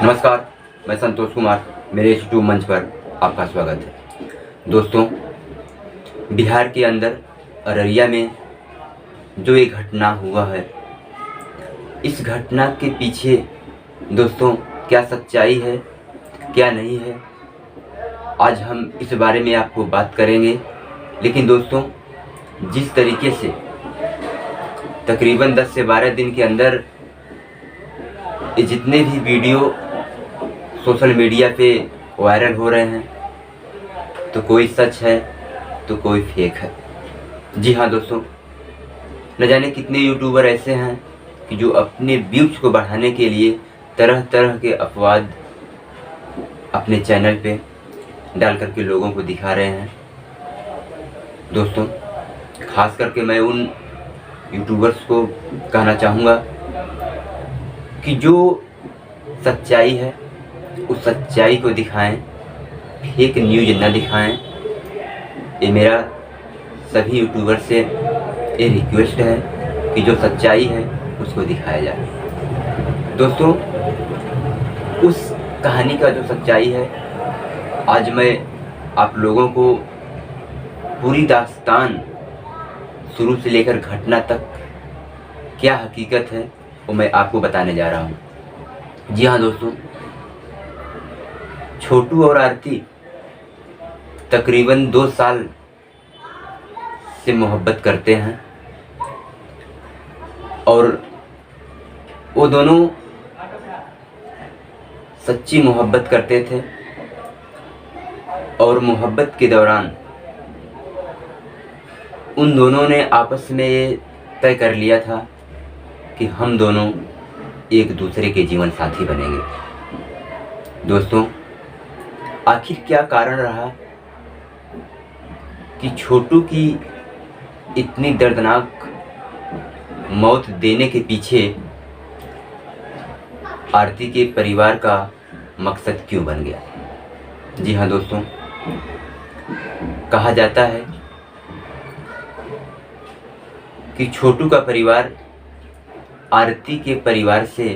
नमस्कार, मैं संतोष कुमार। मेरे इस यूट्यूब मंच पर आपका स्वागत है। दोस्तों, बिहार के अंदर अररिया में जो एक घटना हुआ है, इस घटना के पीछे दोस्तों क्या सच्चाई है, क्या नहीं है, आज हम इस बारे में आपको बात करेंगे। लेकिन दोस्तों, जिस तरीके से तकरीबन 10 से 12 दिन के अंदर ये जितने भी वीडियो सोशल मीडिया पे वायरल हो रहे हैं, तो कोई सच है तो कोई फेक है। जी हाँ दोस्तों, न जाने कितने यूट्यूबर ऐसे हैं कि जो अपने व्यूज को बढ़ाने के लिए तरह तरह के अपवाद अपने चैनल पे डाल करके लोगों को दिखा रहे हैं। दोस्तों, खास करके मैं उन यूट्यूबर्स को कहना चाहूँगा कि जो सच्चाई है उस सच्चाई को दिखाएं, फेक न्यूज़ न दिखाएं। ये मेरा सभी यूट्यूबर से ये रिक्वेस्ट है कि जो सच्चाई है उसको दिखाया जाए। दोस्तों, उस कहानी का जो सच्चाई है, आज मैं आप लोगों को पूरी दास्तान शुरू से लेकर घटना तक क्या हकीकत है वो मैं आपको बताने जा रहा हूँ। जी हाँ दोस्तों, छोटू और आरती तकरीबन 2 साल से मोहब्बत करते हैं और वो दोनों सच्ची मोहब्बत करते थे। और मोहब्बत के दौरान उन दोनों ने आपस में ये तय कर लिया था कि हम दोनों एक दूसरे के जीवन साथी बनेंगे। दोस्तों, आखिर क्या कारण रहा कि छोटू की इतनी दर्दनाक मौत देने के पीछे आरती के परिवार का मकसद क्यों बन गया? जी हाँ दोस्तों, कहा जाता है कि छोटू का परिवार आरती के परिवार से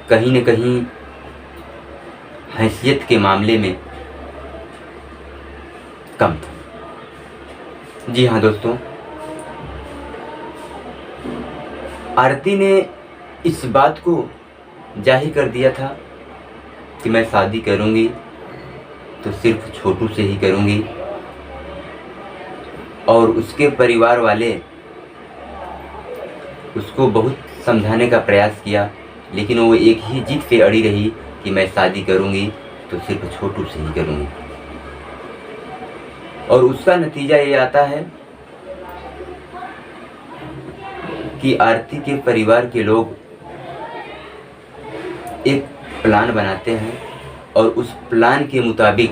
कहीं न कहीं हैसियत के मामले में कम था। जी हाँ दोस्तों, आरती ने इस बात को जाहिर कर दिया था कि मैं शादी करूंगी तो सिर्फ छोटू से ही करूंगी। और उसके परिवार वाले उसको बहुत समझाने का प्रयास किया, लेकिन वो एक ही जिद पे अड़ी रही कि मैं शादी करूंगी तो सिर्फ छोटू से ही करूंगी। और उसका नतीजा ये आता है कि आरती के परिवार के लोग एक प्लान बनाते हैं और उस प्लान के मुताबिक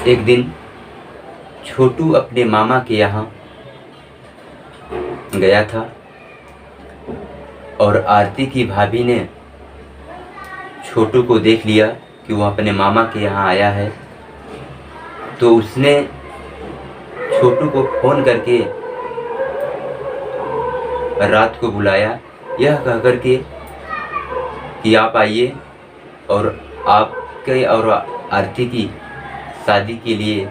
एक दिन छोटू अपने मामा के यहाँ गया था और आरती की भाभी ने छोटू को देख लिया कि वो अपने मामा के यहाँ आया है, तो उसने छोटू को फ़ोन करके रात को बुलाया, यह कह कर के कि आप आइए और आपके और आरती की शादी के लिए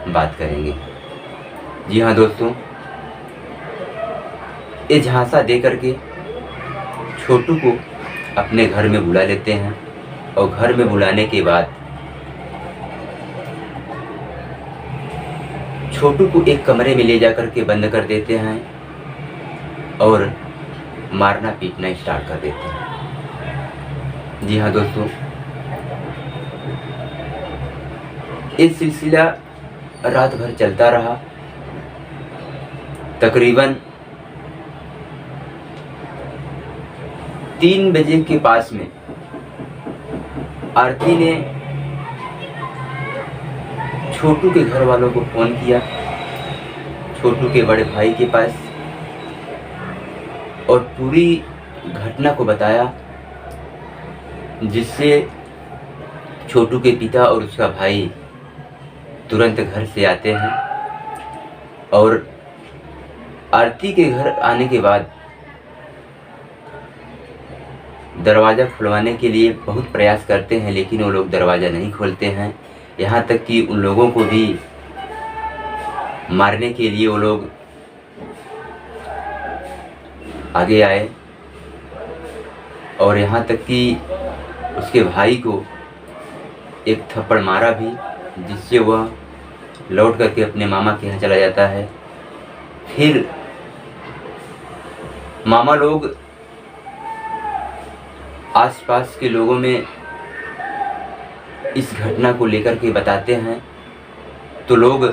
बात करेंगे। जी हाँ दोस्तों, ये झांसा दे करके छोटू को अपने घर में बुला लेते हैं और घर में बुलाने के बाद छोटू को एक कमरे में ले जाकर के बंद कर देते हैं और मारना पीटना स्टार्ट कर देते हैं। जी हाँ दोस्तों, ये सिलसिला रात भर चलता रहा। तकरीबन 3 बजे के पास में आरती ने छोटू के घर वालों को फ़ोन किया, छोटू के बड़े भाई के पास, और पूरी घटना को बताया, जिससे छोटू के पिता और उसका भाई तुरंत घर से आते हैं और आरती के घर आने के बाद दरवाज़ा खुलवाने के लिए बहुत प्रयास करते हैं, लेकिन वो लोग दरवाज़ा नहीं खोलते हैं। यहाँ तक कि उन लोगों को भी मारने के लिए वो लोग आगे आए और यहाँ तक कि उसके भाई को एक थप्पड़ मारा भी, जिससे वह लौट करके अपने मामा के यहाँ चला जाता है। फिर मामा लोग आसपास के लोगों में इस घटना को लेकर के बताते हैं, तो लोग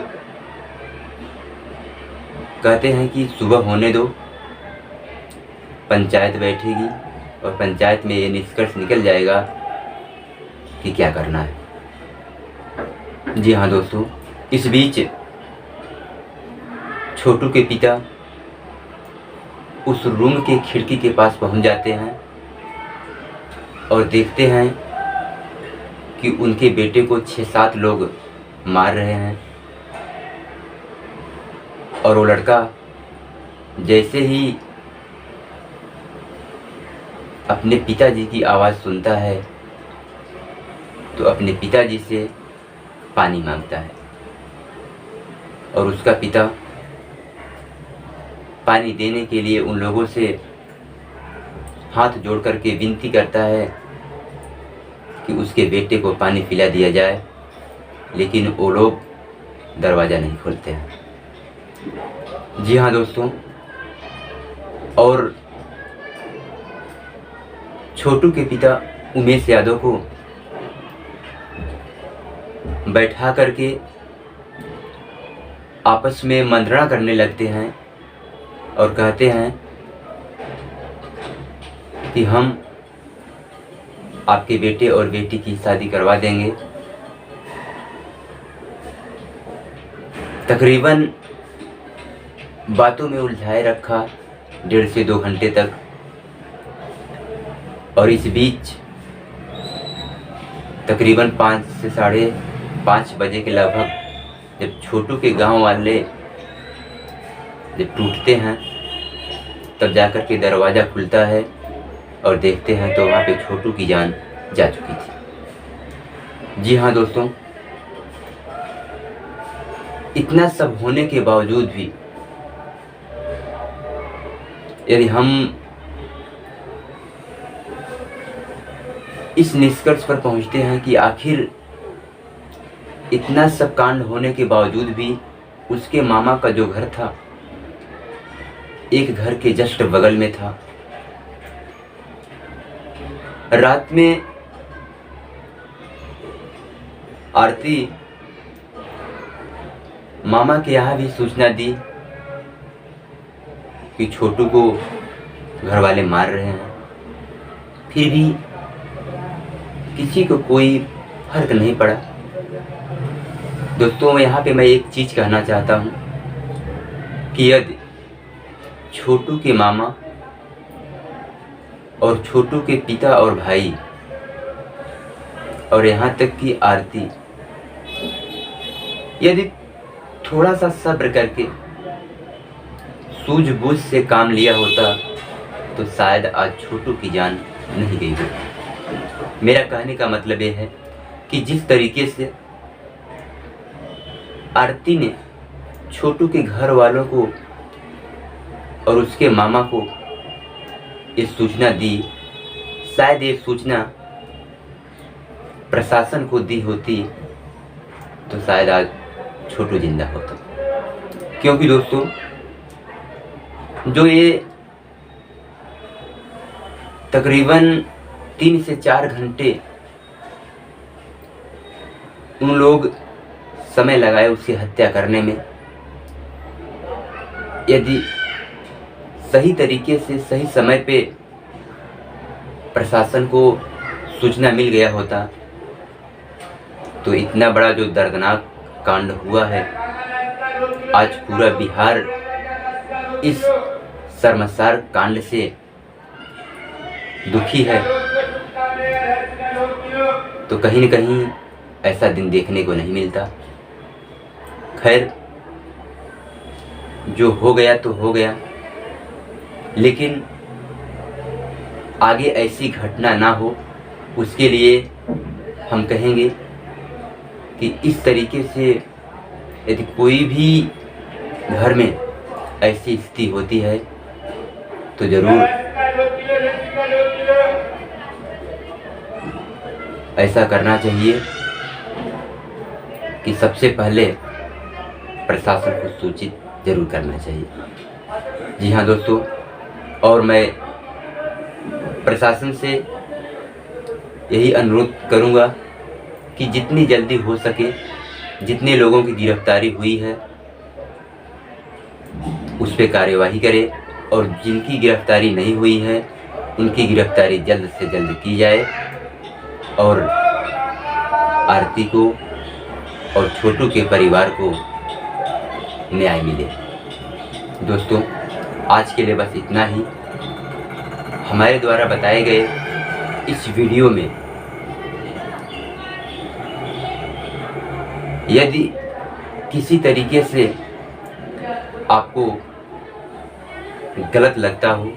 कहते हैं कि सुबह होने दो, पंचायत बैठेगी और पंचायत में ये निष्कर्ष निकल जाएगा कि क्या करना है। जी हाँ दोस्तों, इस बीच छोटू के पिता उस रूम के खिड़की के पास पहुंच जाते हैं और देखते हैं कि उनके बेटे को 6-7 लोग मार रहे हैं। और वो लड़का जैसे ही अपने पिताजी की आवाज़ सुनता है तो अपने पिताजी से पानी मांगता है और उसका पिता पानी देने के लिए उन लोगों से हाथ जोड़ करके विनती करता है कि उसके बेटे को पानी पिला दिया जाए, लेकिन वो लोग दरवाज़ा नहीं खोलते हैं। जी हाँ दोस्तों, और छोटू के पिता उमेश यादव को बैठा करके आपस में मंत्रणा करने लगते हैं और कहते हैं कि हम आपके बेटे और बेटी की शादी करवा देंगे। तकरीबन बातों में उलझाए रखा 1.5 से 2 घंटे तक। और इस बीच तकरीबन 5 से 5:30 बजे के लगभग जब छोटू के गांव वाले जब टूटते हैं, तब जाकर के दरवाज़ा खुलता है और देखते हैं तो वहाँ पे छोटू की जान जा चुकी थी। जी हाँ दोस्तों, इतना सब होने के बावजूद भी यदि हम इस निष्कर्ष पर पहुंचते हैं कि आखिर इतना सब कांड होने के बावजूद भी उसके मामा का जो घर था एक घर के जस्ट बगल में था। रात में आरती मामा के यहाँ भी सूचना दी कि छोटू को घर वाले मार रहे हैं, फिर भी किसी को कोई फर्क नहीं पड़ा। दोस्तों, यहाँ पे मैं एक चीज़ कहना चाहता हूँ कि यदि छोटू के मामा और छोटू के पिता और भाई और यहाँ तक कि आरती यदि थोड़ा सा सब्र करके सूझबूझ से काम लिया होता तो शायद आज छोटू की जान नहीं गई होती। मेरा कहने का मतलब ये है कि जिस तरीके से आरती ने छोटू के घर वालों को और उसके मामा को ये सूचना दी, शायद ये सूचना प्रशासन को दी होती तो शायद आज छोटू जिंदा होता। क्योंकि दोस्तों, जो ये तकरीबन 3 से 4 घंटे उन लोग समय लगाए उसकी हत्या करने में, यदि सही तरीके से सही समय पे प्रशासन को सूचना मिल गया होता तो इतना बड़ा जो दर्दनाक कांड हुआ है, आज पूरा बिहार इस शर्मसार कांड से दुखी है, तो कहीं न कहीं ऐसा दिन देखने को नहीं मिलता। खैर, जो हो गया तो हो गया, लेकिन आगे ऐसी घटना ना हो, उसके लिए हम कहेंगे कि इस तरीके से यदि कोई भी घर में ऐसी स्थिति होती है तो ज़रूर ऐसा करना चाहिए कि सबसे पहले प्रशासन को सूचित जरूर करना चाहिए। जी हाँ दोस्तों, और मैं प्रशासन से यही अनुरोध करूँगा कि जितनी जल्दी हो सके जितने लोगों की गिरफ्तारी हुई है उस पर कार्यवाही करे, और जिनकी गिरफ्तारी नहीं हुई है उनकी गिरफ्तारी जल्द से जल्द की जाए और आरती को और छोटू के परिवार को न्याय मिले। दोस्तों, आज के लिए बस इतना ही। हमारे द्वारा बताए गए इस वीडियो में यदि किसी तरीके से आपको गलत लगता हो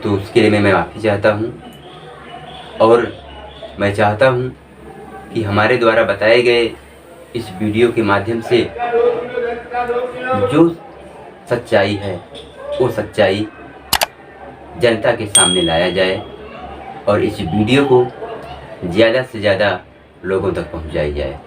तो उसके लिए मैं माफ़ी चाहता हूँ, और मैं चाहता हूँ कि हमारे द्वारा बताए गए इस वीडियो के माध्यम से जो सच्चाई है वो सच्चाई जनता के सामने लाया जाए और इस वीडियो को ज़्यादा से ज़्यादा लोगों तक पहुंचाई जाए।